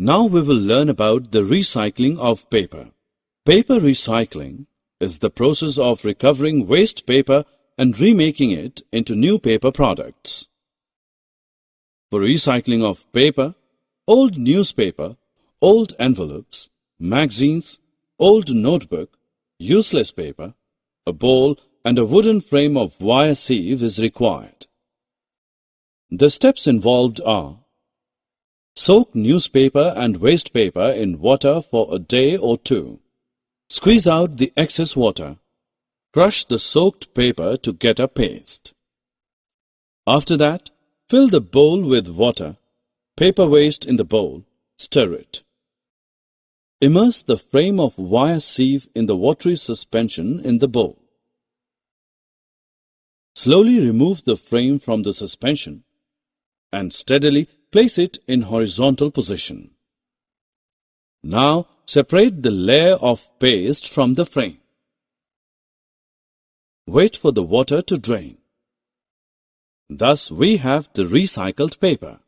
Now we will learn about the recycling of paper. Paper recycling is the process of recovering waste paper and remaking it into new paper products. For recycling of paper, old newspaper, old envelopes, magazines, old notebook, useless paper, a bowl and a wooden frame of wire sieve is required. The steps involved are: soak newspaper and waste paper in water for a day or two. Squeeze out the excess water. Crush the soaked paper to get a paste. After that, fill the bowl with water. Paper waste in the bowl. Stir it. Immerse the frame of wire sieve in the watery suspension in the bowl. Slowly remove the frame from the suspension and steadily place it in horizontal position. Now separate the layer of paste from the frame. Wait for the water to drain. Thus we have the recycled paper.